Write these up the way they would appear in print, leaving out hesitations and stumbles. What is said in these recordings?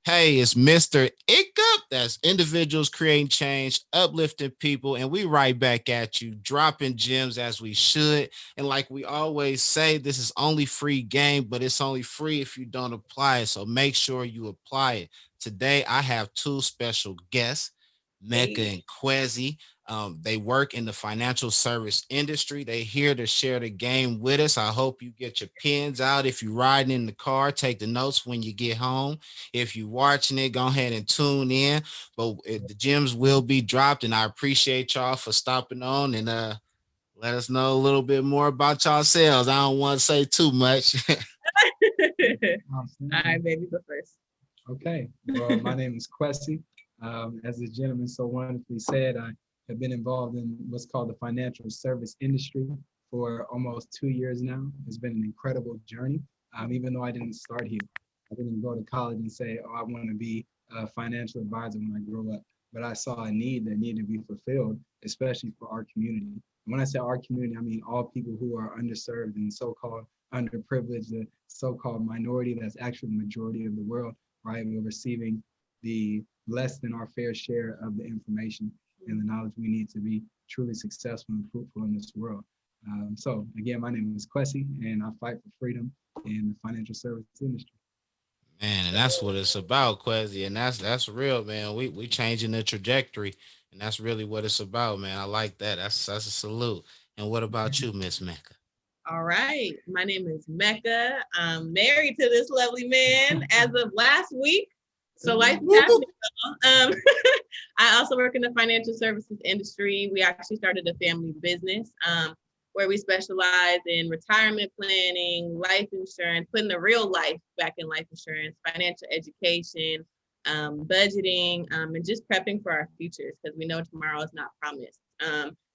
Hey, it's Mr. Ickup. That's individuals creating change, uplifting people, and we right back at you, dropping gems as we should. And like we always say, this is only free game, but it's only free if you don't apply it. So make sure you apply it. Today, I have two special guests, Mecca Hey. and Quezzy. They work in the financial service industry. They here to share the game with us. I hope you get your pens out if you're riding in the car. Take the notes when you get home. If you're watching it, go ahead and tune in. But the gems will be dropped, and I appreciate y'all for stopping on and let us know a little bit more about yourselves. I don't want to say too much. All right, baby, go first. Okay. Well, my name is Quessy. As the gentleman so wonderfully said, I have been involved in what's called the financial service industry for almost 2 years now. It's been an incredible journey. Even though I didn't start here, I didn't go to college and say, "Oh, I want to be a financial advisor when I grow up." But I saw a need that needed to be fulfilled, especially for our community. And when I say our community, I mean all people who are underserved and so-called underprivileged, the so-called minority that's actually the majority of the world, right? We're receiving the less than our fair share of the information and the knowledge we need to be truly successful and fruitful in this world. So again, my name is Quessy, and I fight for freedom in the financial service industry. Man, and that's what it's about, Quezzy, and that's real, man. We changing the trajectory, and that's really what it's about, man. I like that. That's a salute. And what about you, Miss Mecca? All right, my name is Mecca. I'm married to this lovely man as of last week. So life is Whoop, whoop. happening. I also work in the financial services industry. We actually started a family business where we specialize in retirement planning, life insurance, putting the real life back in life insurance, financial education, budgeting, and just prepping for our futures because we know tomorrow is not promised.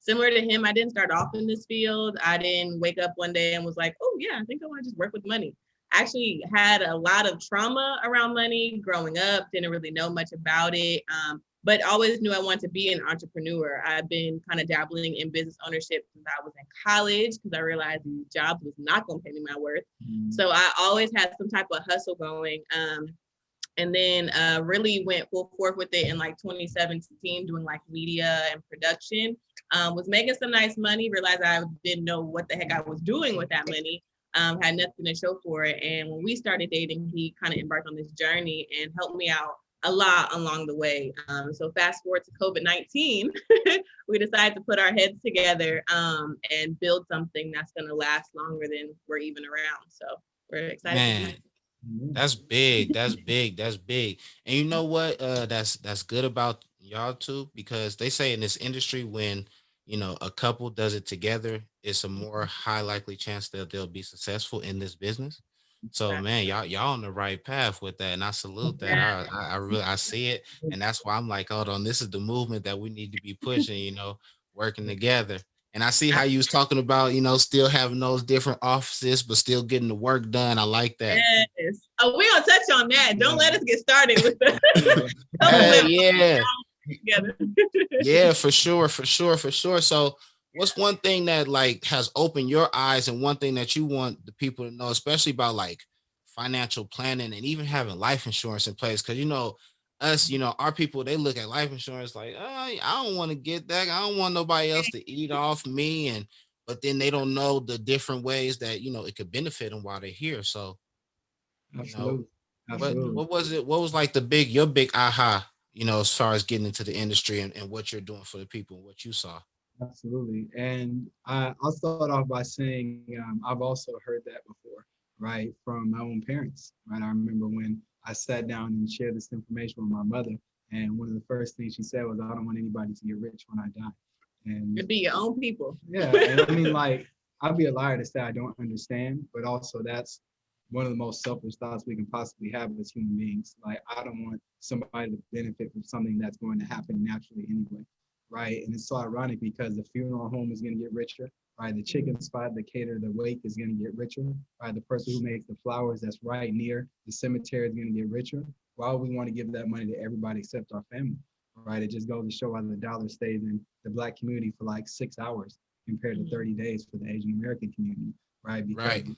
Similar to him, I didn't start off in this field. I didn't wake up one day and was like, oh, yeah, I think I want to just work with money. I actually had a lot of trauma around money growing up, didn't really know much about it, but always knew I wanted to be an entrepreneur. I've been kind of dabbling in business ownership since I was in college because I realized these jobs was not going to pay me my worth. So I always had some type of hustle going. And then really went full forth with it in like 2017, doing like media and production. Was making some nice money, realized I didn't know what the heck I was doing with that money. Had nothing to show for it. And when we started dating, he kind of embarked on this journey and helped me out a lot along the way. So fast forward to COVID-19, we decided to put our heads together and build something that's going to last longer than we're even around. So we're excited to Man, be. that's big. That's big. That's big. And you know what? That's good about y'all too, because they say in this industry when a couple does it together, it's a more high likely chance that they'll be successful in this business. So man, y'all on the right path with that, and I salute that. Yeah. I really I see it, and that's why I'm like, hold on, this is the movement that we need to be pushing. Working together. And I see how you was talking about, still having those different offices, but still getting the work done. I like that. Yes. Oh, we're gonna touch on that. Don't let us get started with the Hey, living yeah, together. yeah, for sure, for sure, for sure. So, what's one thing that like has opened your eyes, and one thing that you want the people to know, especially about like financial planning and even having life insurance in place? Because us, our people, they look at life insurance like, oh, I don't want to get that. I don't want nobody else to eat off me, and but then they don't know the different ways that it could benefit them while they're here. So, you know, Absolutely. what Absolutely. what was it? What was like your big aha? As far as getting into the industry and what you're doing for the people and what you saw. Absolutely. And I'll start off by saying I've also heard that before, right, from my own parents, right? I remember when I sat down and shared this information with my mother, and one of the first things she said was, I don't want anybody to get rich when I die. And To be your own people. yeah, and I mean, like, I'd be a liar to say I don't understand, but also that's one of the most selfish thoughts we can possibly have as human beings. Like, I don't want somebody to benefit from something that's going to happen naturally anyway, right? And it's so ironic because the funeral home is going to get richer, right? The chicken spot, the cater, the wake is going to get richer, right? The person who makes the flowers that's right near the cemetery is going to get richer. Why would we want to give that money to everybody except our family, right? It just goes to show why the dollar stays in the Black community for like 6 hours compared to 30 days for the Asian American community, right? Because Right.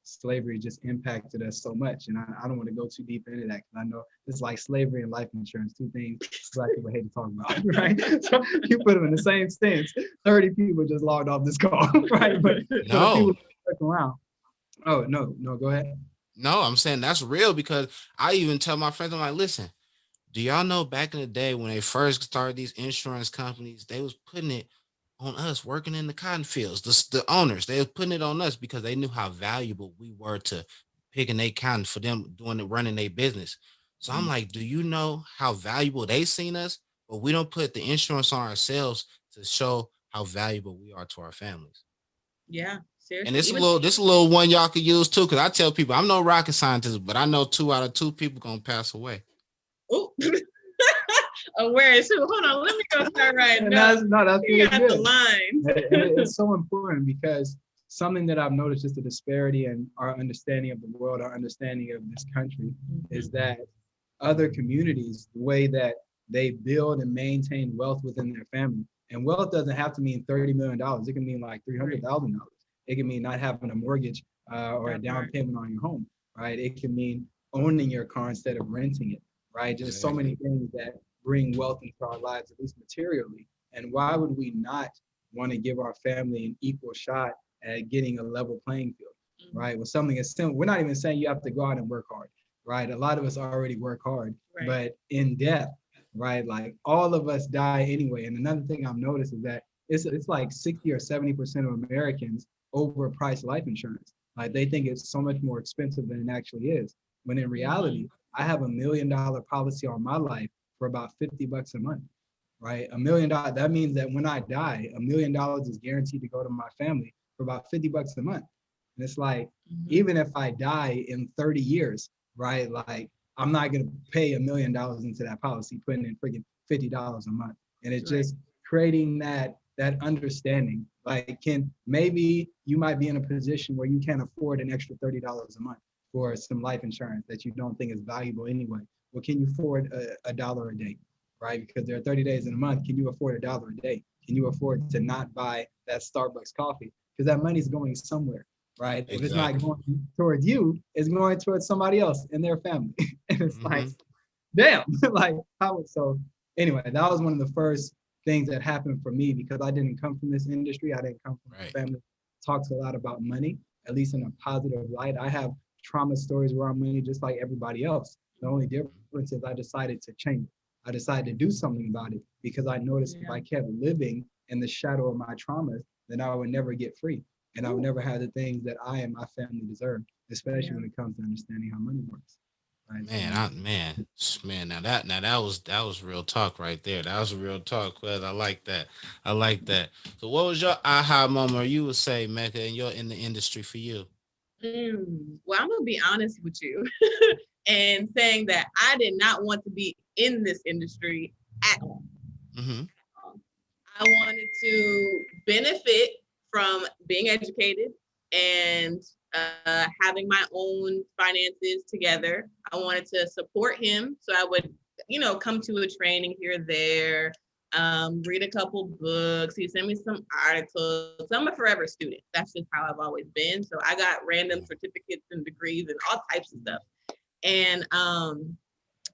slavery just impacted us so much. And I don't want to go too deep into that because I know it's like slavery and life insurance, two things Black people hate to talk about, right? So you put them in the same sentence. 30 people just logged off this call, right? But No. people stuck around. Oh, no, go ahead. No, I'm saying that's real because I even tell my friends, I'm like, listen, do y'all know back in the day when they first started these insurance companies, they was putting it on us working in the cotton fields, the owners, they was putting it on us because they knew how valuable we were to picking their cotton for them doing it, running their business. So I'm like, do you know how valuable they seen us? But we don't put the insurance on ourselves to show how valuable we are to our families. Yeah, And seriously. this a little one y'all could use too, because I tell people I'm no rocket scientist, but I know 2 out of 2 people gonna pass away. Oh, where is who? Hold on, let me go start right And now. that's You really got good. the lines. It's so important because something that I've noticed is the disparity in our understanding of the world, our understanding of this country, is that other communities, the way that they build and maintain wealth within their family. And wealth doesn't have to mean $30 million. It can mean like $300,000. It can mean not having a mortgage or a down payment on your home, right? It can mean owning your car instead of renting it, right? Just so many things that bring wealth into our lives, at least materially. And why would we not want to give our family an equal shot at getting a level playing field, right? With something as simple, we're not even saying you have to go out and work hard, right? A lot of us already work hard, but in depth, right? Like all of us die anyway. And another thing I've noticed is that it's like 60 or 70% of Americans overprice life insurance. Like they think it's so much more expensive than it actually is. When in reality, I have $1 million policy on my life for about $50 a month, right? $1 million, that means that when I die, $1 million is guaranteed to go to my family for about $50 a month. And it's like, even if I die in 30 years, right? Like I'm not gonna pay $1 million into that policy, putting in freaking $50 a month. And it's just creating that understanding. Like maybe you might be in a position where you can't afford an extra $30 a month for some life insurance that you don't think is valuable anyway. Well, can you afford a dollar a day, right? Because there are 30 days in a month. Can you afford $1 a day? Can you afford to not buy that Starbucks coffee? Because that money's going somewhere, right? Exactly. If it's not going towards you, it's going towards somebody else in their family. And it's like, damn, like how? So anyway, that was one of the first things that happened for me because I didn't come from this industry. I didn't come from a family that talks a lot about money, at least in a positive light. I have trauma stories around money just like everybody else. The only difference is I decided to change. I decided to do something about it because I noticed if I kept living in the shadow of my traumas, then I would never get free. And I would never have the things that I and my family deserve, especially when it comes to understanding how money works. Right? Now that was real talk right there. That was real talk, Quez. I like that. So what was your aha moment, or you would say, Mecca, and you're in the industry for you? Well, I'm gonna be honest with you and saying that I did not want to be in this industry at all. I wanted to benefit from being educated and having my own finances together. I wanted to support him, so I would, come to a training here or there, read a couple books. He sent me some articles. I'm a forever student. That's just how I've always been. So I got random certificates and degrees and all types of stuff. And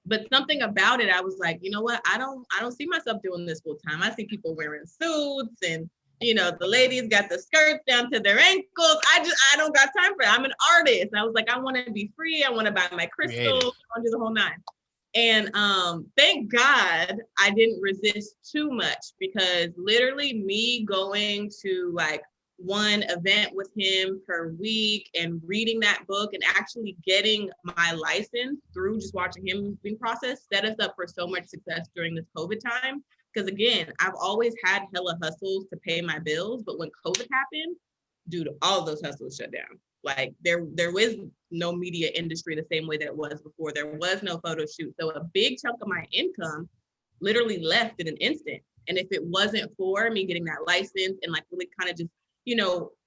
but something about it, I was like, you know what? I don't see myself doing this full time. I see people wearing suits and the ladies got the skirts down to their ankles. I don't got time for it. I'm an artist. I was like, I want to be free. I want to buy my crystals. I want to do the whole nine. And thank God I didn't resist too much, because literally me going to like one event with him per week and reading that book and actually getting my license through just watching him being processed set us up for so much success during this COVID time. Because again, I've always had hella hustles to pay my bills, but when COVID happened, dude, all of those hustles shut down. Like there was no media industry the same way that it was before. There was no photo shoot. So a big chunk of my income literally left in an instant. And if it wasn't for me getting that license and like really kind of just,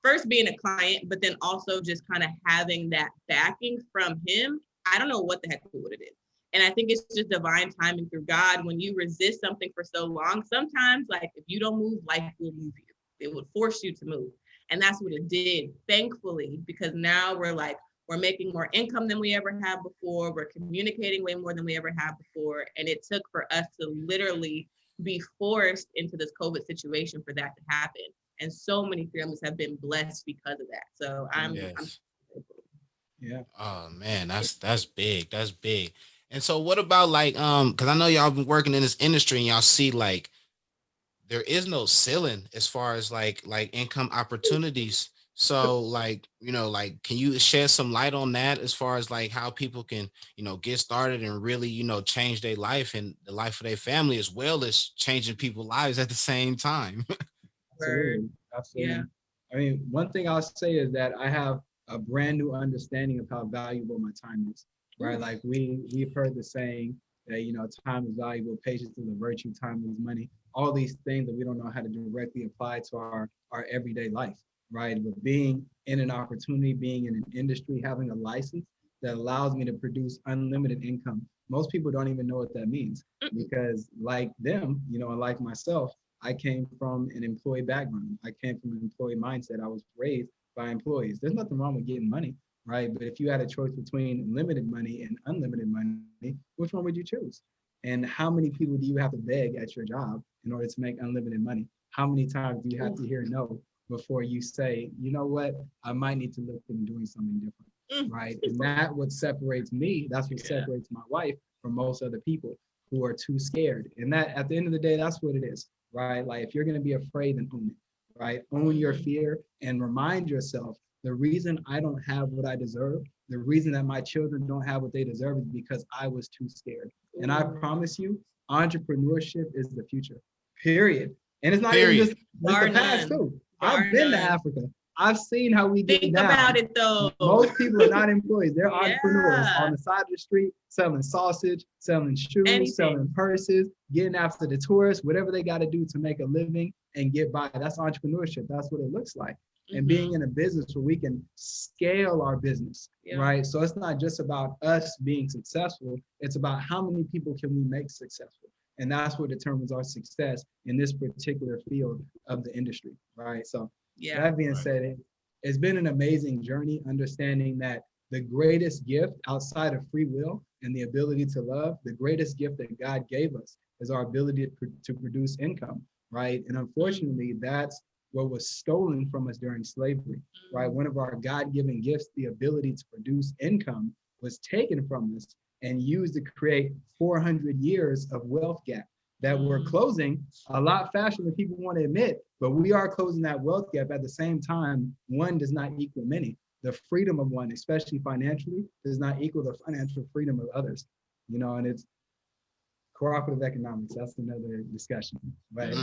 first being a client, but then also just kind of having that backing from him, I don't know what the heck we would have did. And I think it's just divine timing through God. When you resist something for so long, sometimes like if you don't move, life will move you. It would force you to move. And that's what it did, thankfully, because now we're making more income than we ever have before. We're communicating way more than we ever have before. And it took for us to literally be forced into this COVID situation for that to happen. And so many families have been blessed because of that. So I'm Yes. Yeah. Oh man, that's big. That's big. And so what about like because I know y'all been working in this industry and y'all see like there is no ceiling as far as like income opportunities. So like, like can you shed some light on that as far as like how people can, get started and really, change their life and the life of their family as well as changing people's lives at the same time? Absolutely. Absolutely. Yeah. I mean, one thing I'll say is that I have a brand new understanding of how valuable my time is, right? Like we've heard the saying that, time is valuable, patience is a virtue, time is money, all these things that we don't know how to directly apply to our everyday life, right? But being in an opportunity, being in an industry, having a license that allows me to produce unlimited income. Most people don't even know what that means because like them, and like myself, I came from an employee background. I came from an employee mindset. I was raised by employees. There's nothing wrong with getting money, right? But if you had a choice between limited money and unlimited money, which one would you choose? And how many people do you have to beg at your job in order to make unlimited money? How many times do you have to hear no before you say, you know what, I might need to look into doing something different, right? And that's what separates me. That's what separates my wife from most other people who are too scared. And that at the end of the day, that's what it is, right? Like if you're going to be afraid, then own it, right? Own your fear and remind yourself the reason I don't have what I deserve, the reason that my children don't have what they deserve is because I was too scared. And I promise you, entrepreneurship is the future, period. And it's not even just it's the past too. I've been to Africa. I've seen how we get down. Think about it though. Most people are not employees. They're entrepreneurs on the side of the street, selling sausage, selling shoes, selling purses, getting after the tourists, whatever they got to do to make a living and get by. That's entrepreneurship. That's what it looks like. And being in a business where we can scale our business, right? So it's not just about us being successful. It's about how many people can we make successful. And that's what determines our success in this particular field of the industry, right? So that being said, it's been an amazing journey understanding that the greatest gift outside of free will and the ability to love, the greatest gift that God gave us is our ability to produce income, right? And unfortunately, that's what was stolen from us during slavery, right? One of our God-given gifts, the ability to produce income, was taken from us and used to create 400 years of wealth gap that we're closing a lot faster than people want to admit, but we are closing that wealth gap. At the same time, one does not equal many. The freedom of one, especially financially, does not equal the financial freedom of others, and it's cooperative economics. That's another discussion, but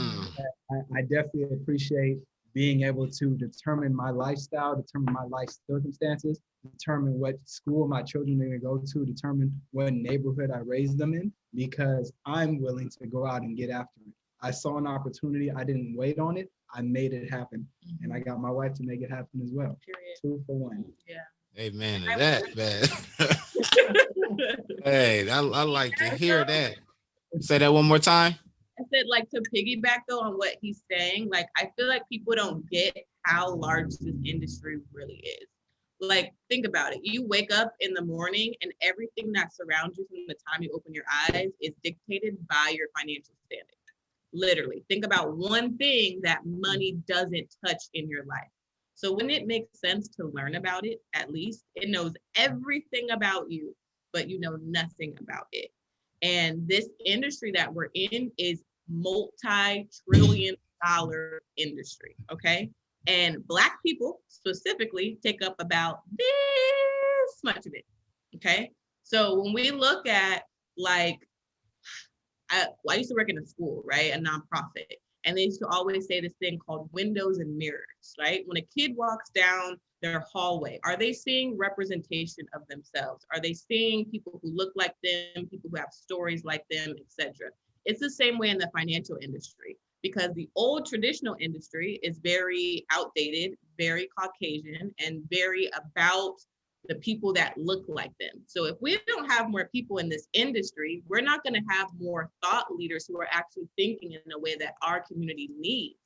I definitely appreciate being able to determine my lifestyle, determine my life circumstances, determine what school my children are going to go to, determine what neighborhood I raise them in, because I'm willing to go out and get after it. I saw an opportunity. I didn't wait on it. I made it happen. And I got my wife to make it happen as well. Period. 2 for 1. Yeah. Amen to that, man. Hey, I like to hear that. Say that one more time. I said, like, to piggyback though on what he's saying, like, I feel like people don't get how large this industry really is. Like, think about it. You wake up in the morning and everything that surrounds you from the time you open your eyes is dictated by your financial standing. Literally, think about one thing that money doesn't touch in your life. So when it makes sense to learn about it, at least it knows everything about you, but you know nothing about it. And this industry that we're in is multi-trillion-dollar industry, okay? And Black people specifically take up about this much of it, okay? So when we look at, like, I used to work in a school, right? A nonprofit. And they used to always say this thing called windows and mirrors, right? When a kid walks down their hallway, are they seeing representation of themselves? Are they seeing people who look like them, people who have stories like them, etc.? It's the same way in the financial industry, because the old traditional industry is very outdated, very Caucasian, and very about the people that look like them. So if we don't have more people in this industry, we're not going to have more thought leaders who are actually thinking in a way that our community needs.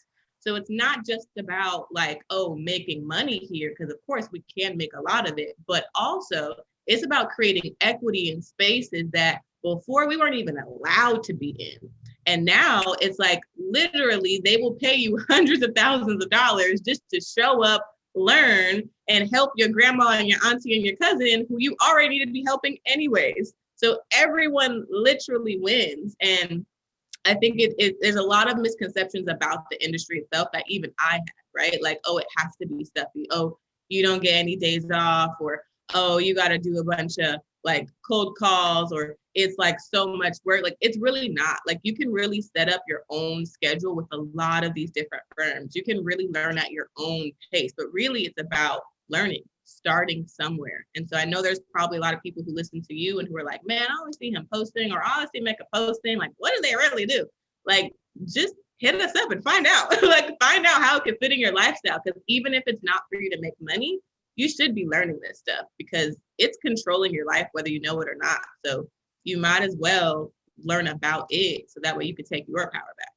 So it's not just about like, oh, making money here, because of course we can make a lot of it, but also it's about creating equity in spaces that before we weren't even allowed to be in. And now it's like literally they will pay you hundreds of thousands of dollars just to show up, learn, and help your grandma and your auntie and your cousin who you already need to be helping anyways. So everyone literally wins. And I think there's a lot of misconceptions about the industry itself that even I had, right? Like, oh, it has to be stuffy. Oh, you don't get any days off, or oh, you got to do a bunch of like cold calls, or it's like so much work. Like, it's really not. Like, you can really set up your own schedule with a lot of these different firms. You can really learn at your own pace, but really it's about learning, starting somewhere. And so I know there's probably a lot of people who listen to you and who are like, man, I always see him posting, or I always see him make a posting. Like, what do they really do? Like, just hit us up and find out. Like, find out how it can fit in your lifestyle. Because even if it's not for you to make money, you should be learning this stuff because it's controlling your life, whether you know it or not. So you might as well learn about it so that way you can take your power back.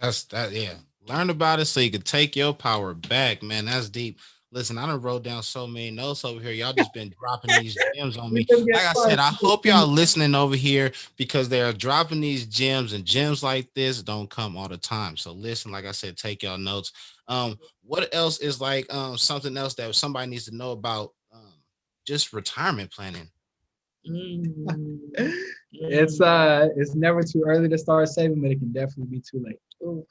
That's that, yeah. Learn about it so you can take your power back, man. That's deep. Listen, I done wrote down so many notes over here. Y'all just been dropping these gems on me. Like I said, I hope y'all listening over here because they are dropping these gems, and gems like this don't come all the time. So listen, like I said, take y'all notes. What else is like something else that somebody needs to know about just retirement planning? It's never too early to start saving, but it can definitely be too late.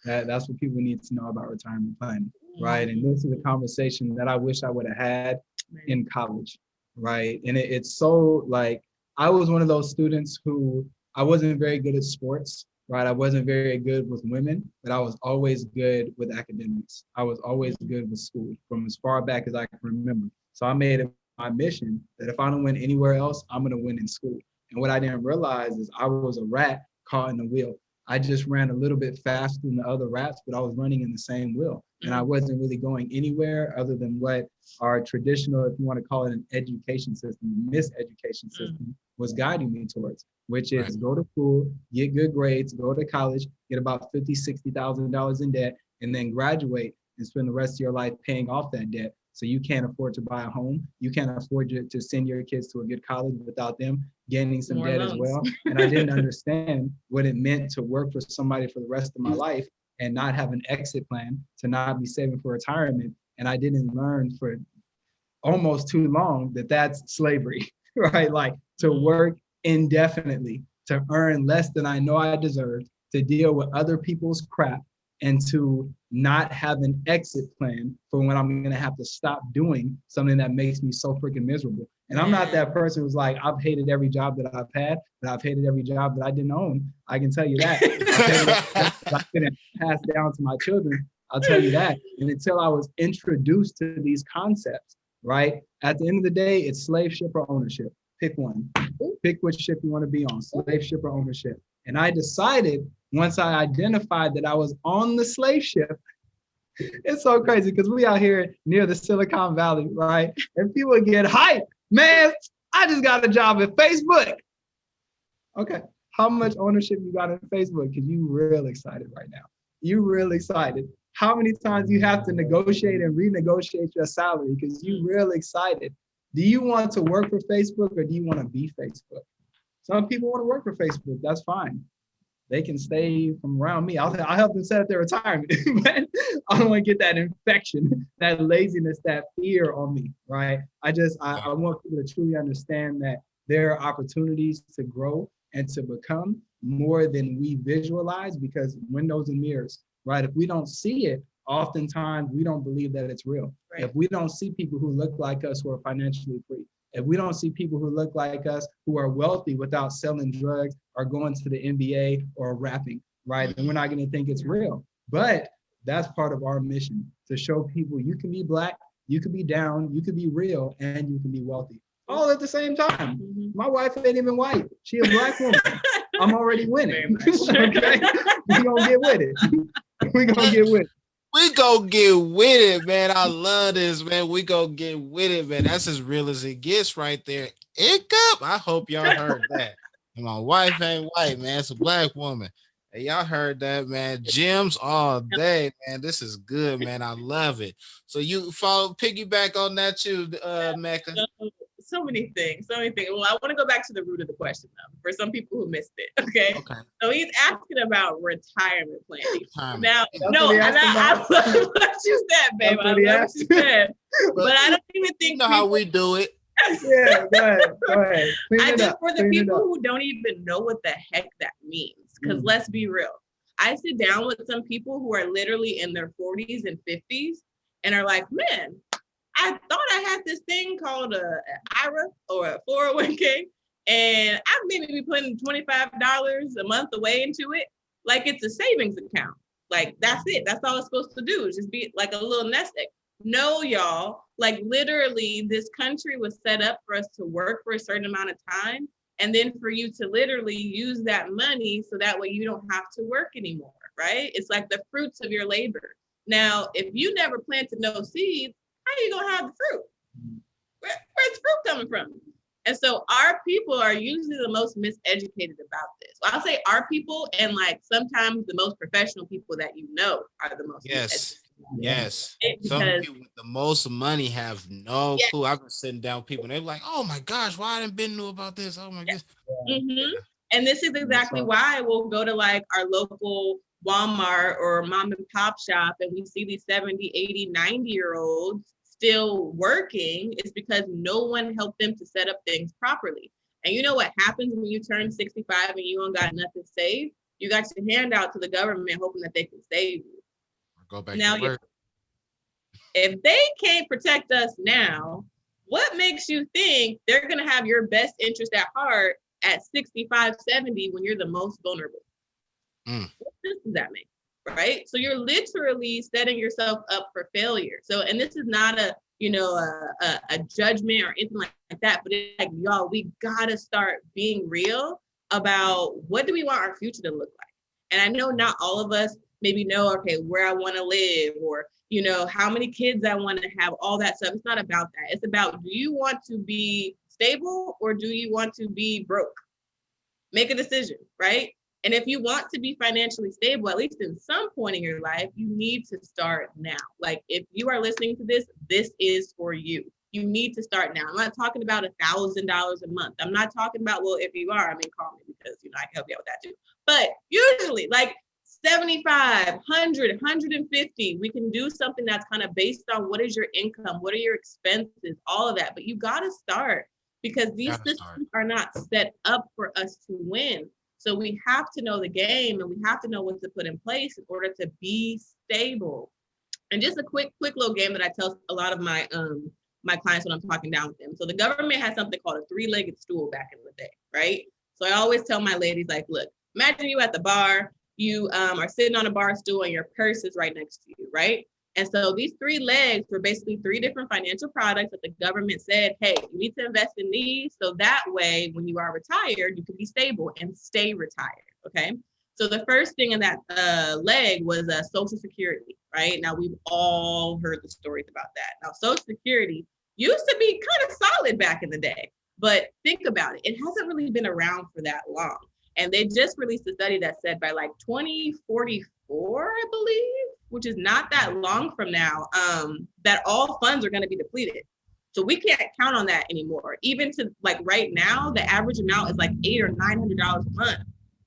That's what people need to know about retirement planning, right? And this is a conversation that I wish I would have had in college, right? And it's so like, I was one of those students who I wasn't very good at sports, right? I wasn't very good with women, but I was always good with academics. I was always good with school from as far back as I can remember. So I made it my mission that if I don't win anywhere else, I'm going to win in school. And what I didn't realize is I was a rat caught in the wheel. I just ran a little bit faster than the other rats, but I was running in the same wheel. And I wasn't really going anywhere other than what our traditional, if you want to call it an education system, miseducation system, was guiding me towards, which is go to school, get good grades, go to college, get about $50,000, $60,000 in debt, and then graduate and spend the rest of your life paying off that debt. So you can't afford to buy a home. You can't afford to send your kids to a good college without them gaining some debt as well. And I didn't understand what it meant to work for somebody for the rest of my life and not have an exit plan, to not be saving for retirement. And I didn't learn for almost too long that that's slavery, right? Like to work indefinitely, to earn less than I know I deserved, to deal with other people's crap, and to not have an exit plan for when I'm going to have to stop doing something that makes me so freaking miserable. And I'm not that person who's like, I've hated every job that I've had, but I've hated every job that I didn't own. I can tell you that. I couldn't pass down to my children. I'll tell you that. And until I was introduced to these concepts, right? At the end of the day, it's slave ship or ownership. Pick one. Pick which ship you want to be on, slave ship or ownership. And I decided once I identified that I was on the slave ship, it's so crazy because we out here near the Silicon Valley, right? And people get hyped. Man, I just got a job at Facebook. Okay, how much ownership you got in Facebook? Because you real excited right now. You real excited. How many times you have to negotiate and renegotiate your salary because you real excited? Do you want to work for Facebook or do you want to be Facebook? Some people want to work for Facebook. That's fine. They can stay from around me. I'll help them set up their retirement. But I don't want to get that infection, that laziness, that fear on me, right? I want people to truly understand that there are opportunities to grow and to become more than we visualize, because windows and mirrors, right? If we don't see it, oftentimes we don't believe that it's real. Right. If we don't see people who look like us who are financially free, if we don't see people who look like us who are wealthy without selling drugs or going to the NBA or rapping, right? Then we're not going to think it's real. But that's part of our mission, to show people you can be Black, you can be down, you can be real, and you can be wealthy. All at the same time. My wife ain't even white. She a Black woman. I'm already winning. Okay? We gonna get with it. We gonna get with it. We go get with it, man. I love this, man. We go get with it, man. That's as real as it gets right there. Hiccup. I hope y'all heard that. And my wife ain't white, man. It's a Black woman. Hey, y'all heard that, man. Gems all day, man. This is good, man. I love it. So you follow piggyback on that too, Mecca. So many things, so many things. Well, I want to go back to the root of the question though, for some people who missed it. Okay. Okay. So he's asking about retirement planning. Retirement. Now, That's no, what he I asked love about. what you said, babe. That's I what he love what asked. you said. But I don't even You think know how people, we do it. Yeah, go ahead. Go ahead. Clean I it just up. for the Clean it people up. who don't even know what the heck that means. Because Mm. let's be real. I sit down with some people who are literally in their 40s and 50s and are like, man, I thought I had this thing called a IRA or a 401k, and I maybe be putting $25 a month away into it. Like it's a savings account. Like that's it. That's all it's supposed to do is just be like a little nest egg. No, y'all, like literally this country was set up for us to work for a certain amount of time and then for you to literally use that money so that way you don't have to work anymore, right? It's like the fruits of your labor. Now, if you never planted no seeds, how are you gonna have the fruit? Where's the fruit coming from? And so our people are usually the most miseducated about this. Well, I'll say our people, and like sometimes the most professional people that you know are the most Yes. miseducated. Yes. Some Because people with the most money have no yeah, clue. I've been sitting down with people and they're like, oh my gosh, why I didn't been knew about this? Oh my goodness. mhm. And this is exactly why we'll go to like our local Walmart or mom and pop shop and we see these 70, 80, 90-year-olds still working is because no one helped them to set up things properly. And you know what happens when you turn 65 and you don't got nothing saved? You got your hand out to the government hoping that they can save you. Go back Now, to work. if they can't protect us now, what makes you think they're going to have your best interest at heart at 65, 70 when you're the most vulnerable? What sense does that make? Right? So you're literally setting yourself up for failure. So, and this is not a, a judgment or anything like that, but it's like, y'all, we gotta start being real about what do we want our future to look like. And I know not all of us maybe know, okay, where I want to live or, how many kids I want to have, all that stuff. It's not about that. It's about, do you want to be stable or do you want to be broke? Make a decision, right? And if you want to be financially stable, at least in some point in your life, you need to start now. Like if you are listening to this, this is for you. You need to start now. I'm not talking about $1,000 a month. I'm not talking about, well, if you are, I mean, call me because, I can help you out with that too. But usually like 75, 100, 150, we can do something that's kind of based on what is your income, what are your expenses, all of that. But you got to start because these systems are not set up for us to win. So we have to know the game and we have to know what to put in place in order to be stable. And just a quick little game that I tell a lot of my my clients when I'm talking down with them. So the government has something called a three-legged stool back in the day, right? So I always tell my ladies, like, look, imagine you at the bar, you are sitting on a bar stool and your purse is right next to you, right? And so these three legs were basically three different financial products that the government said, hey, you need to invest in these. So that way, when you are retired, you can be stable and stay retired, okay? So the first thing in that leg was Social Security, right? Now, we've all heard the stories about that. Now, Social Security used to be kind of solid back in the day, but think about it. It hasn't really been around for that long. And they just released a study that said by like 2044, I believe, which is not that long from now, that all funds are going to be depleted. So we can't count on that anymore. Even to like right now, the average amount is like $800 or $900 a month.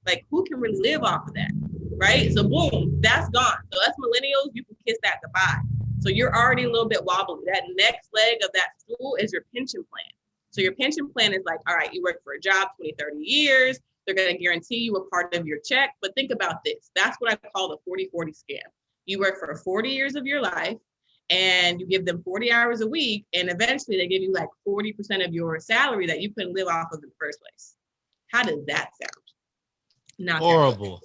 Like who can really live off of that, right? So boom, that's gone. So us millennials, you can kiss that goodbye. So you're already a little bit wobbly. That next leg of that stool is your pension plan. So your pension plan is like, all right, you work for a job 20, 30 years. They're going to guarantee you a part of your check. But think about this. That's what I call the 40-40 scam. You work for 40 years of your life and you give them 40 hours a week. And eventually they give you like 40% of your salary that you couldn't live off of in the first place. How does that sound? Not horrible.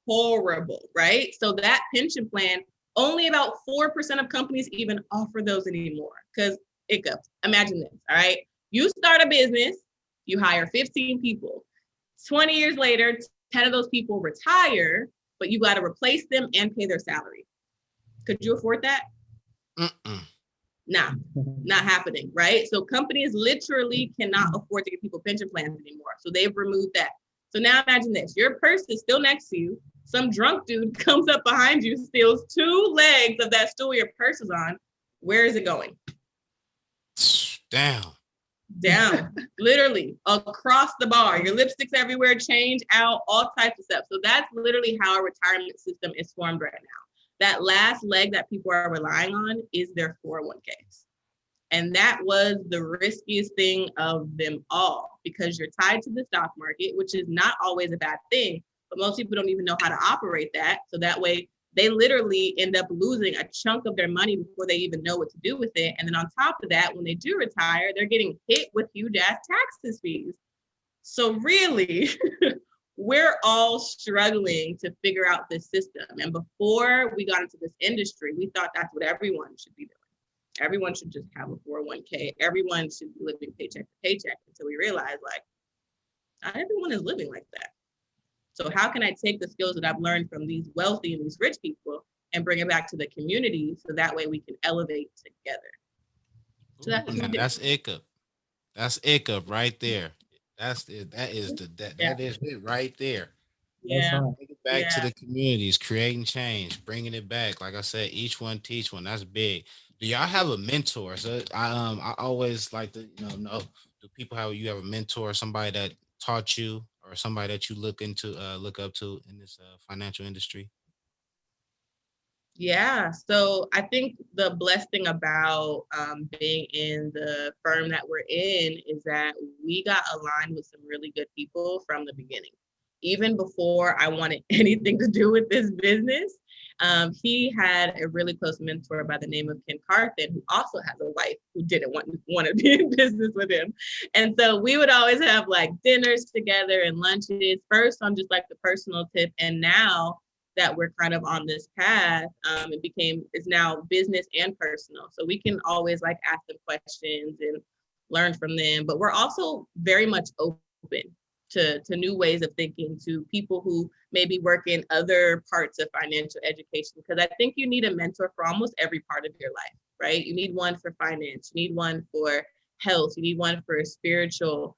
Horrible, right? So that pension plan, only about 4% of companies even offer those anymore because it goes. Imagine this, all right? You start a business, you hire 15 people. 20 years later, 10 of those people retire, but you got to replace them and pay their salary. Could you afford that? Nah, not happening, right? So companies literally cannot afford to give people pension plans anymore. So they've removed that. So now imagine this, your purse is still next to you. some drunk dude comes up behind you, steals 2 legs of that stool your purse is on. Where is it going? Damn. Down, literally across the bar. Your lipstick's everywhere, change out, all types of stuff. So that's literally how our retirement system is formed right now. That last leg that people are relying on is their 401ks. And that was the riskiest thing of them all, because you're tied to the stock market, which is not always a bad thing, but most people don't even know how to operate that. So that way they literally end up losing a chunk of their money before they even know what to do with it. And then on top of that, when they do retire, they're getting hit with huge ass taxes fees. So really, we're all struggling to figure out this system. And before we got into this industry, we thought that's what everyone should be doing. Everyone should just have a 401k. Everyone should be living paycheck to paycheck, until we realize, like, not everyone is living like that. So how can I take the skills that I've learned from these wealthy and these rich people and bring it back to the community, so that way we can elevate together? So that's what we did. That's ICA. That's ICA right there. That's it. That is it right there. Yeah. Bring it back to the communities, creating change, bringing it back. Like I said, each one teach one. That's big. Do y'all have a mentor? So I always like to know, do people have a mentor, somebody that taught you, or somebody that you look up to in this financial industry? Yeah, so I think the blessed thing about being in the firm that we're in is that we got aligned with some really good people from the beginning. Even before I wanted anything to do with this business, he had a really close mentor by the name of Ken Carthen, who also has a wife who didn't want to be in business with him. And so we would always have like dinners together and lunches, first on just like the personal tip. And now that we're kind of on this path, it's now business and personal. So we can always like ask them questions and learn from them. But we're also very much open to new ways of thinking, to people who maybe work in other parts of financial education, because I think you need a mentor for almost every part of your life, right? You need one for finance, you need one for health, you need one for spiritual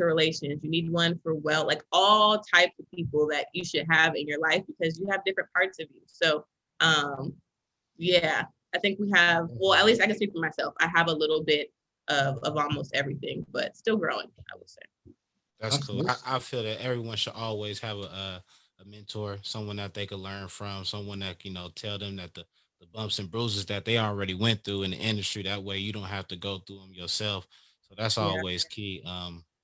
relations, you need one for like all types of people that you should have in your life, because you have different parts of you. So yeah, I think we have, well, at least I can speak for myself, I have a little bit of almost everything, but still growing, I would say. That's cool. I feel that everyone should always have a mentor, someone that they could learn from, someone that tell them that the bumps and bruises that they already went through in the industry. That way you don't have to go through them yourself. So that's always key.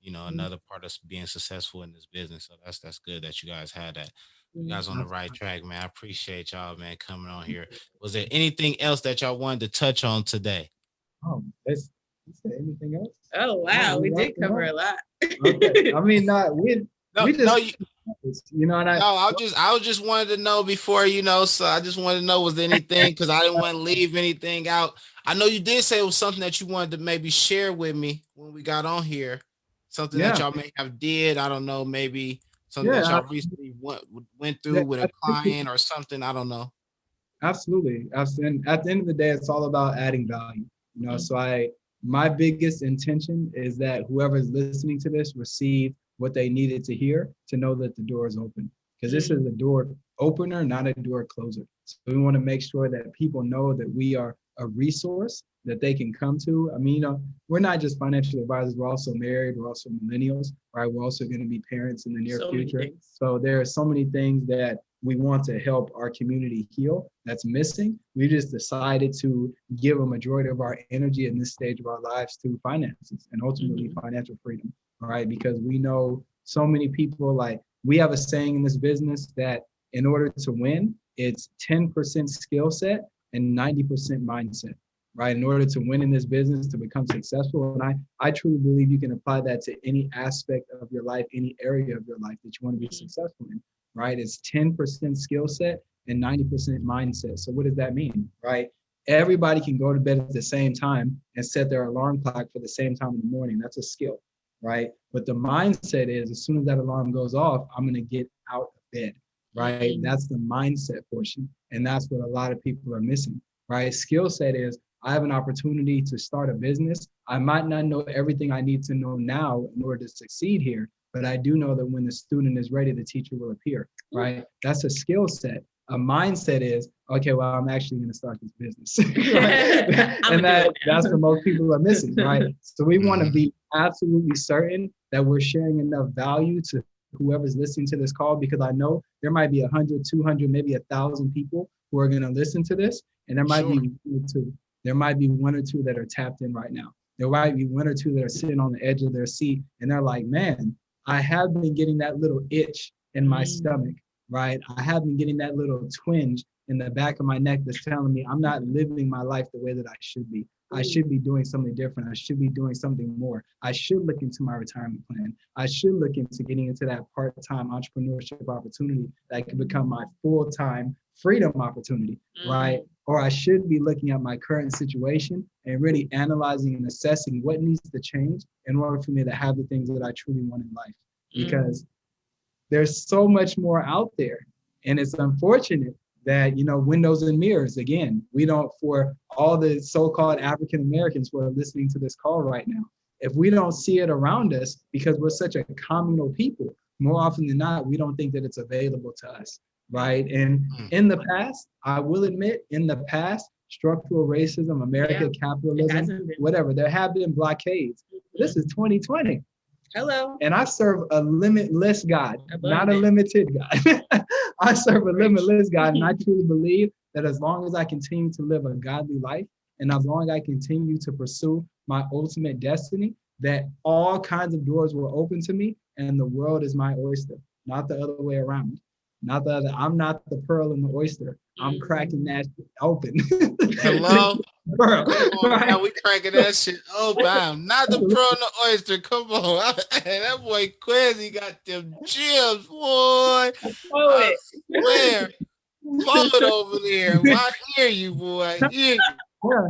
Another part of being successful in this business. So that's good that you guys had that. You guys on the right track, man. I appreciate y'all, man, coming on here. Was there anything else that y'all wanted to touch on today? Is there anything else? Oh wow, we did cover a lot. Okay. I mean, I just wanted to know before, so I just wanted to know, was there anything, because I didn't want to leave anything out. I know you did say it was something that you wanted to maybe share with me when we got on here, something that y'all may have did. I don't know, maybe something that y'all recently went through with a client or something. I don't know. Absolutely. And at the end of the day, it's all about adding value. So my biggest intention is that whoever's listening to this receive what they needed to hear, to know that the door is open, because this is a door opener, not a door closer. So we want to make sure that people know that we are a resource that they can come to. I mean, we're not just financial advisors, we're also married, we're also millennials, right? We're also going to be parents in the near future. So there are so many things that we want to help our community heal that's missing. We just decided to give a majority of our energy in this stage of our lives to finances and ultimately financial freedom, all right? Because we know so many people, like, we have a saying in this business that in order to win, it's 10% skill set and 90% mindset, right? In order to win in this business, to become successful. And I truly believe you can apply that to any aspect of your life, any area of your life that you want to be successful in, right? It's 10% skill set and 90% mindset. So what does that mean, right? Everybody can go to bed at the same time and set their alarm clock for the same time in the morning. That's a skill, right? But the mindset is, as soon as that alarm goes off, I'm going to get out of bed, right? That's the mindset portion. And that's what a lot of people are missing, right? Skill set is, I have an opportunity to start a business. I might not know everything I need to know now in order to succeed here, but but I do know that when the student is ready, the teacher will appear, right? That's a skill set. A mindset is, okay, well, I'm actually going to start this business. And that's what most people are missing, right? So we want to be absolutely certain that we're sharing enough value to whoever's listening to this call, because I know there might be 100, 200, maybe 1,000 people who are going to listen to this, and there might be one or two. There might be one or two that are tapped in right now. There might be one or two that are sitting on the edge of their seat, and they're like, man, I have been getting that little itch in my stomach, right? I have been getting that little twinge in the back of my neck that's telling me I'm not living my life the way that I should be. I should be doing something different. I should be doing something more. I should look into my retirement plan. I should look into getting into that part-time entrepreneurship opportunity that can become my full-time freedom opportunity, right? Or I should be looking at my current situation and really analyzing and assessing what needs to change in order for me to have the things that I truly want in life. Because there's so much more out there. And it's unfortunate that, you know, windows and mirrors, again, we don't, for all the so-called African Americans who are listening to this call right now, if we don't see it around us because we're such a communal people, more often than not, we don't think that it's available to us, right? And in the past, I will admit, in the past, structural racism, American capitalism, whatever, there have been blockades. This is 2020. Hello. And I serve a limitless God, not a limited God. I serve a limitless God, and I truly believe that as long as I continue to live a godly life, and as long as I continue to pursue my ultimate destiny, that all kinds of doors will open to me, and the world is my oyster, not the other way around. Not the other. I'm not the pearl in the oyster. I'm cracking that open. Hello? Pearl, Come on, right? man, we cracking that shit open. I'm not the pearl in the oyster. Come on. That boy Quincy got them gems, boy. I swear. Poet over there. Well, I hear you, boy. I hear you.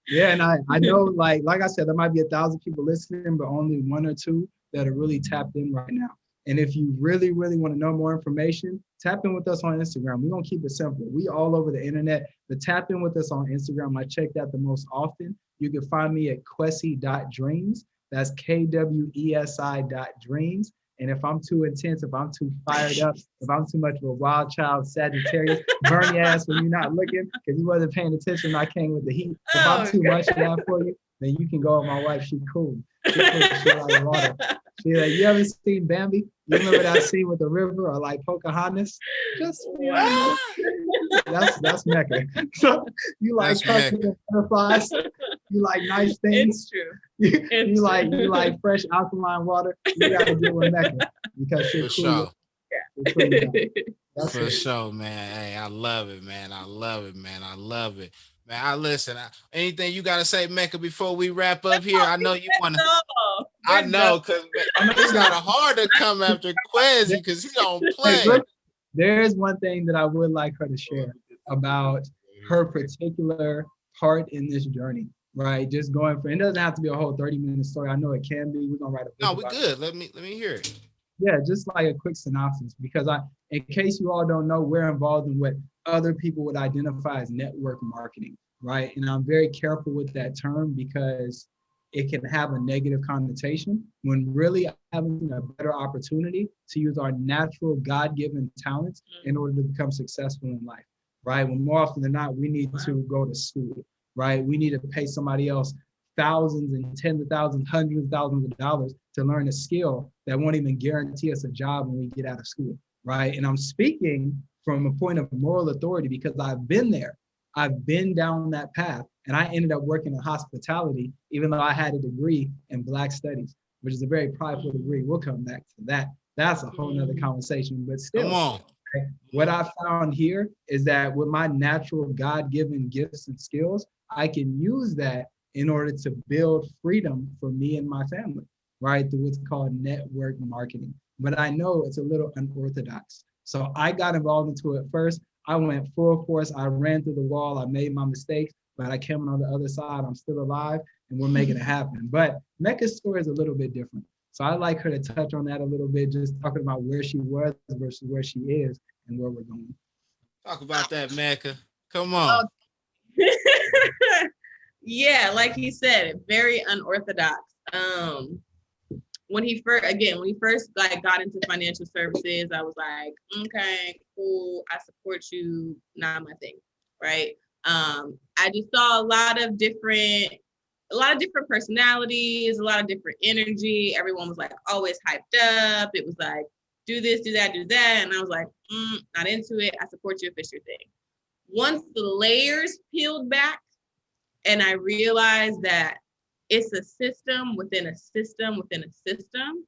Yeah, and I know, like I said, there might be 1,000 people listening, but only one or two that are really tapped in right now. And if you really, really want to know more information, tap in with us on Instagram. We're going to keep it simple. We all over the internet, but tap in with us on Instagram. I check that the most often. You can find me at kwesi.dreams. That's KWESI.dreams. And if I'm too intense, if I'm too fired up, if I'm too much of a wild child, Sagittarius, burn your ass when you're not looking because you wasn't paying attention when I came with the heat. If I'm too much of that for you, then you can go with my wife. She cool. She like water. She like, you ever seen Bambi? You remember that scene with the river, or like Pocahontas? Just that's Mecca. So you like butterflies, you like nice things. It's true. You like fresh alkaline water. You gotta deal with Mecca because she's cool. For sure, man. Hey, I love it, man. I love it, man. I love it. Man, I listen. Anything you gotta say, Mecca, before we wrap up here? I know you wanna. I know, cause it's kind of hard to come after Quincy because he don't play. There is one thing that I would like her to share about her particular part in this journey, right? Just going for, it doesn't have to be a whole 30-minute story. I know it can be. We're gonna write a book. No, we're good. Let me hear it. Yeah, just like a quick synopsis, because in case you all don't know, we're involved in what other people would identify as network marketing, right? And I'm very careful with that term because it can have a negative connotation when really having a better opportunity to use our natural God-given talents in order to become successful in life, right? When more often than not, we need to go to school, right? We need to pay somebody else thousands and tens of thousands, hundreds of thousands of dollars to learn a skill that won't even guarantee us a job when we get out of school, right? And I'm speaking from a point of moral authority because I've been there. I've been down that path, and I ended up working in hospitality, even though I had a degree in Black Studies, which is a very prideful degree. We'll come back to that. That's a whole nother conversation, but still, come on. What I found here is that with my natural God-given gifts and skills, I can use that in order to build freedom for me and my family, right? Through what's called network marketing. But I know it's a little unorthodox. So I got involved into it first. I went full force. I ran through the wall. I made my mistakes, but I came on the other side. I'm still alive and we're making it happen. But Mecca's story is a little bit different. So I'd like her to touch on that a little bit, just talking about where she was versus where she is and where we're going. Talk about that, Mecca. Come on. Yeah, like he said, very unorthodox. when he first like got into financial services, I was like, okay, cool, I support you, not my thing, right? I just saw a lot of different personalities, a lot of different energy. Everyone was like always hyped up. It was like, do this, do that, do that. And I was like, not into it. I support you if it's your thing. Once the layers peeled back and I realized that it's a system within a system within a system,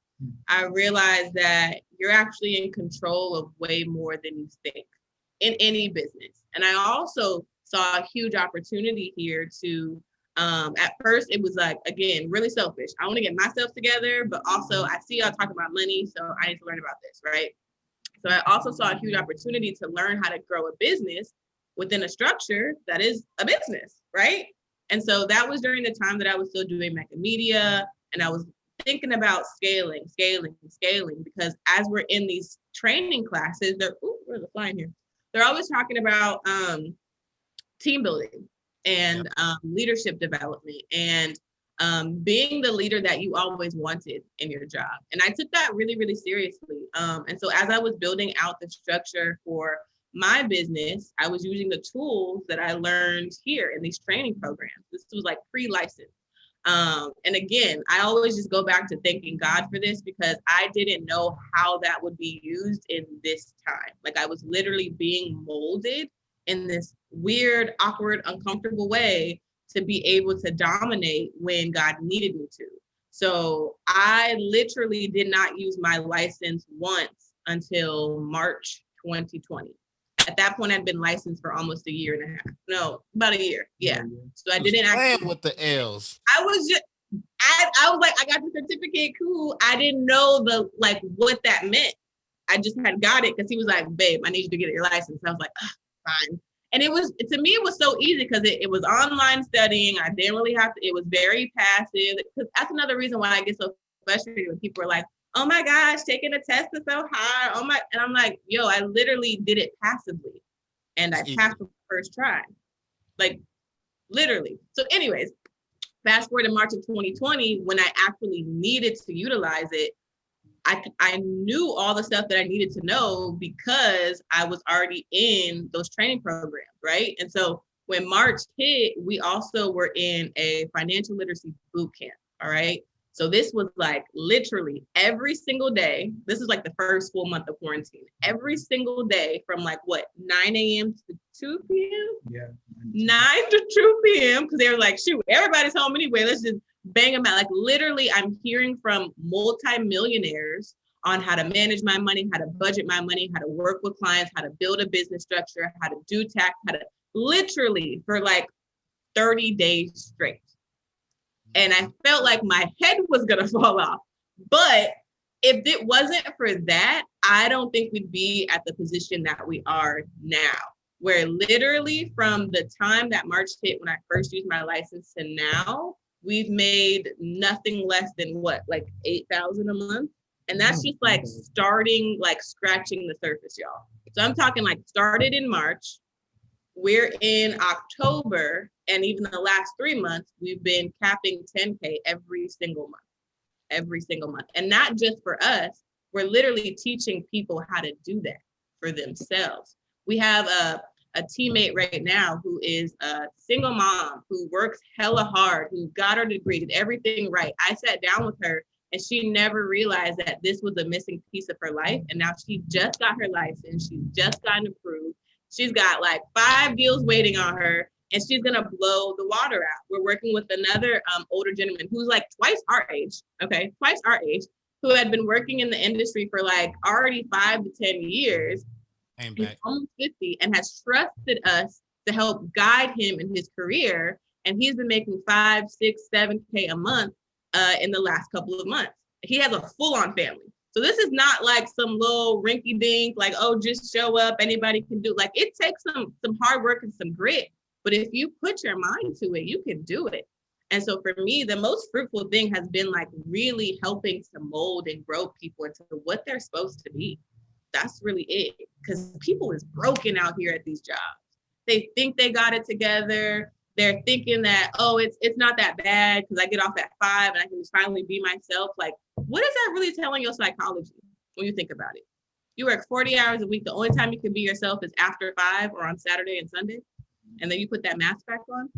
I realized that you're actually in control of way more than you think in any business. And I also saw a huge opportunity here to, at first it was like, again, really selfish. I want to get myself together, but also I see y'all talking about money, so I need to learn about this, right? So I also saw a huge opportunity to learn how to grow a business within a structure that is a business, right? And so that was during the time that I was still doing Media, and I was thinking about scaling, because as we're in these training classes, where's the flying here? They're always talking about team building and leadership development and being the leader that you always wanted in your job. And I took that really, really seriously. And so as I was building out the structure for my business, I was using the tools that I learned here in these training programs. This was like pre-licensed. And again, I always just go back to thanking God for this, because I didn't know how that would be used in this time. Like I was literally being molded in this weird, awkward, uncomfortable way to be able to dominate when God needed me to. So I literally did not use my license once until March 2020. At that point, I'd been licensed for almost a year and a half. No, about a year. Yeah. So I didn't actually with the L's. I was like, I got the certificate, cool. I didn't know what that meant. I just had got it because he was like, babe, I need you to get your license. I was like, fine. And it was, to me, it was so easy because it was online studying. I didn't really have to, it was very passive. Because that's another reason why I get so frustrated when people are like, oh my gosh, taking a test is so hard. And I'm like, yo, I literally did it passively. And I passed the first try. Like, literally. So anyways, fast forward to March of 2020, when I actually needed to utilize it, I knew all the stuff that I needed to know because I was already in those training programs, right? And so when March hit, we also were in a financial literacy boot camp, all right? So this was like literally every single day. This is like the first full month of quarantine. Every single day from 9 a.m. to 2 p.m.? Yeah. 9 to 2 p.m. because they were like, shoot, everybody's home anyway. Let's just bang them out. Like literally, I'm hearing from multi-millionaires on how to manage my money, how to budget my money, how to work with clients, how to build a business structure, how to do tax, how to literally for 30 days straight. And I felt like my head was going to fall off. But if it wasn't for that, I don't think we'd be at the position that we are now, where literally from the time that March hit, when I first used my license to now, we've made nothing less than $8,000 a month. And that's just starting, scratching the surface, y'all. So I'm talking started in March. We're in October, and even the last 3 months, we've been capping 10K every single month. And not just for us, we're literally teaching people how to do that for themselves. We have a teammate right now who is a single mom who works hella hard, who got her degree, did everything right. I sat down with her and she never realized that this was a missing piece of her life. And now she just got her license. She's just gotten approved. She's got 5 deals waiting on her, and she's gonna blow the water out. We're working with another older gentleman who's twice our age, who had been working in the industry for already 5 to 10 years. He's almost 50 and has trusted us to help guide him in his career. And he's been making 5, 6, 7K a month in the last couple of months. He has a full-on family. So this is not some little rinky dink, just show up, anybody can do. It takes some hard work and some grit, but if you put your mind to it, you can do it. And so for me, the most fruitful thing has been really helping to mold and grow people into what they're supposed to be. That's really it, because people is broken out here at these jobs. They think they got it together. they're thinking that, oh, it's not that bad because I get off at 5 and I can just finally be myself. Like, what is that really telling your psychology when you think about it? You work 40 hours a week. The only time you can be yourself is after 5 or on Saturday and Sunday. And then you put that mask back on.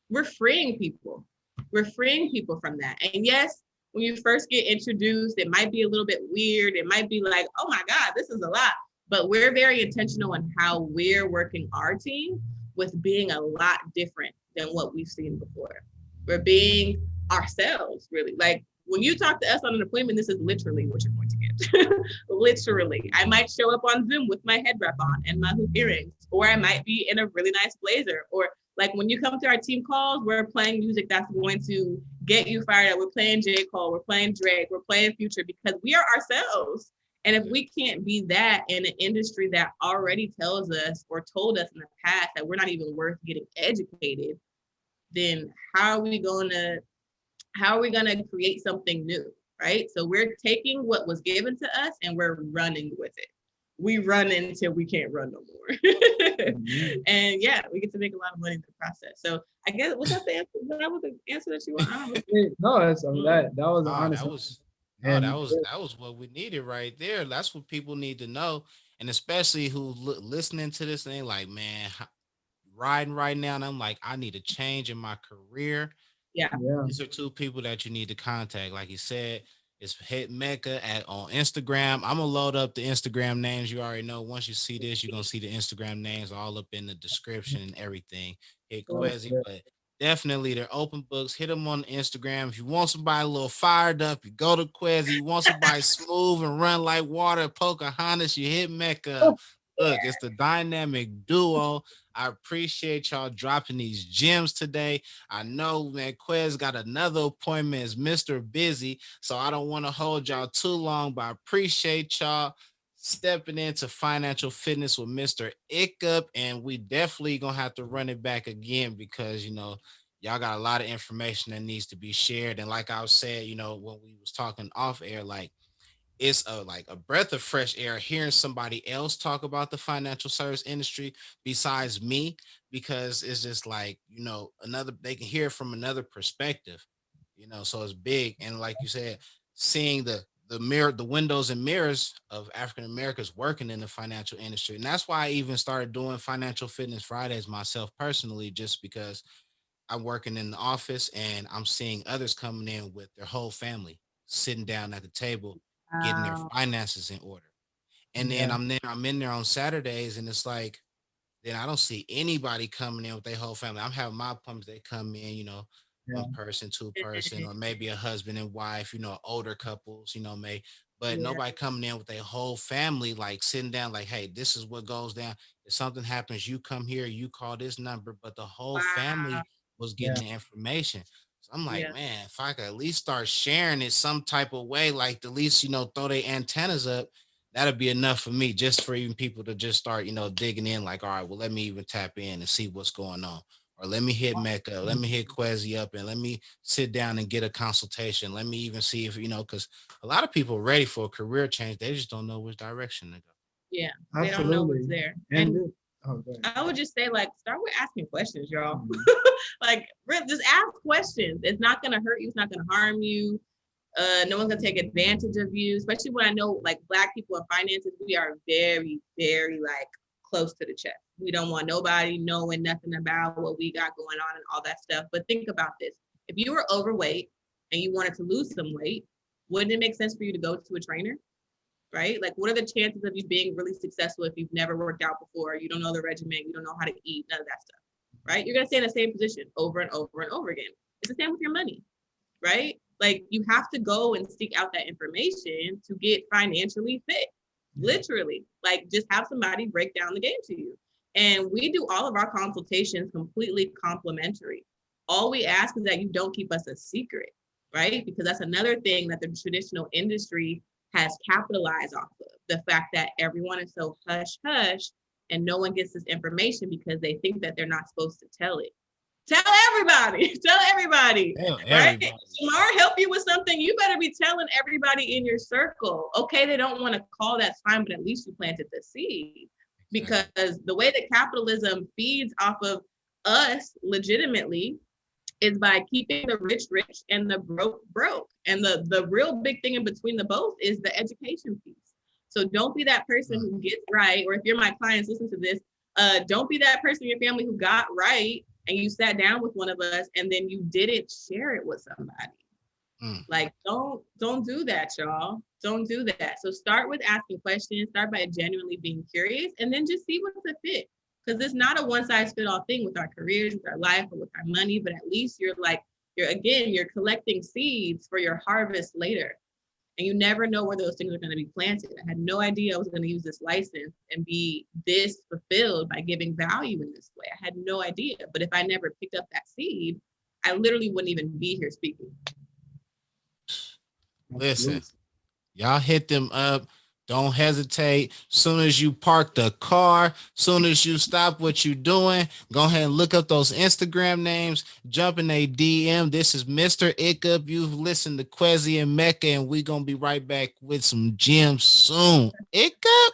We're freeing people. We're freeing people from that. And yes, when you first get introduced, it might be a little bit weird. It might be like, oh my God, this is a lot. But we're very intentional in how we're working our team with being a lot different than what we've seen before. We're being ourselves, really. Like when you talk to us on an appointment, this is literally what you're going to get. Literally. I might show up on Zoom with my head wrap on and my hoop earrings, or I might be in a really nice blazer, or like when you come to our team calls, we're playing music that's going to get you fired up. We're playing J. Cole, we're playing Drake, we're playing Future because we are ourselves. And if we can't be that in an industry that already tells us or told us in the past that we're not even worth getting educated, then how are we gonna create something new, right? So we're taking what was given to us and we're running with it. We run until we can't run no more. Mm-hmm. And yeah, we get to make a lot of money in the process. So I guess was that the answer? That was the answer that you want? No, that was honest. That was what we needed right there. That's what people need to know, and especially who listening to this and they like, man, riding right now, and I'm like, I need a change in my career. Yeah. These are two people that you need to contact. Like you said, it's Hit Mecca on Instagram. I'm gonna load up the Instagram names. You already know. Once you see this, you're gonna see the Instagram names all up in the description and everything. Hit Quezzy, but definitely they're open books. Hit them on Instagram. If you want somebody a little fired up, you go to Quezzy. You want somebody smooth and run like water, Pocahontas, you hit Mecca. Look, it's the dynamic duo. I appreciate y'all dropping these gems today. I know, man, Quez got another appointment as Mr. Busy, so I don't want to hold y'all too long, but I appreciate y'all stepping into financial fitness with Mr. Ickup, and we definitely gonna have to run it back again because, you know, y'all got a lot of information that needs to be shared. And like I said, you know, when we was talking off air, like, it's a breath of fresh air hearing somebody else talk about the financial service industry besides me, because it's just like, you know, they can hear from another perspective, you know, so it's big. And like you said, seeing the windows and mirrors of African Americans working in the financial industry. And that's why I even started doing Financial Fitness Fridays myself personally, just because I'm working in the office and I'm seeing others coming in with their whole family sitting down at the table getting their finances in order. And then I'm in there on Saturdays, and it's like, then I don't see anybody coming in with their whole family. I'm having my appointments, they come in, you know, one person, two person, or maybe a husband and wife, you know, older couples, you know, but nobody coming in with their whole family, like sitting down, like, hey, this is what goes down. If something happens, you come here, you call this number, but the whole family was getting the information. So I'm like, man, if I could at least start sharing it some type of way, like at least, you know, throw their antennas up, that'd be enough for me, just for even people to just start, you know, digging in, like, all right, well, let me even tap in and see what's going on. Or let me hit Mecca, let me hit Quezzy up, and let me sit down and get a consultation. Let me even see if, you know, because a lot of people are ready for a career change. They just don't know which direction to go. Yeah, they don't know what's there. And I would just say, like, start with asking questions, y'all. Like, just ask questions. It's not going to hurt you. It's not going to harm you. No one's going to take advantage of you, especially when I know, like, Black people in finances, we are very, very, like, close to the chest. We don't want nobody knowing nothing about what we got going on and all that stuff. But think about this. If you were overweight and you wanted to lose some weight, wouldn't it make sense for you to go to a trainer? Right? Like, what are the chances of you being really successful if you've never worked out before? You don't know the regimen, you don't know how to eat, none of that stuff, right? You're going to stay in the same position over and over and over again. It's the same with your money, right? Like, you have to go and seek out that information to get financially fit, literally. Like, just have somebody break down the game to you. And we do all of our consultations completely complimentary. All we ask is that you don't keep us a secret, right? Because that's another thing that the traditional industry has capitalized off of, the fact that everyone is so hush hush and no one gets this information because they think that they're not supposed to tell it. Tell everybody, right? Shamar help you with something, you better be telling everybody in your circle. Okay, they don't want to call, that's fine, but at least you planted the seed. Because the way that capitalism feeds off of us legitimately is by keeping the rich rich and the broke broke. And the real big thing in between the both is the education piece. So don't be that person who gets right, or if you're my clients, listen to this. Don't be that person in your family who got right and you sat down with one of us and then you didn't share it with somebody. Like, don't do that, y'all. Don't do that. So start with asking questions, start by genuinely being curious, and then just see what's a fit. Because it's not a one size fit all thing with our careers, with our life, or with our money, but at least you're collecting seeds for your harvest later. And you never know where those things are going to be planted. I had no idea I was going to use this license and be this fulfilled by giving value in this way. I had no idea. But if I never picked up that seed, I literally wouldn't even be here speaking. Listen, y'all hit them up. Don't hesitate. Soon as you park the car, soon as you stop what you're doing, go ahead and look up those Instagram names, jump in a DM. This is Mr. Ickup. You've listened to Kwesi and Mecca, and we're going to be right back with some gems soon. Ickup.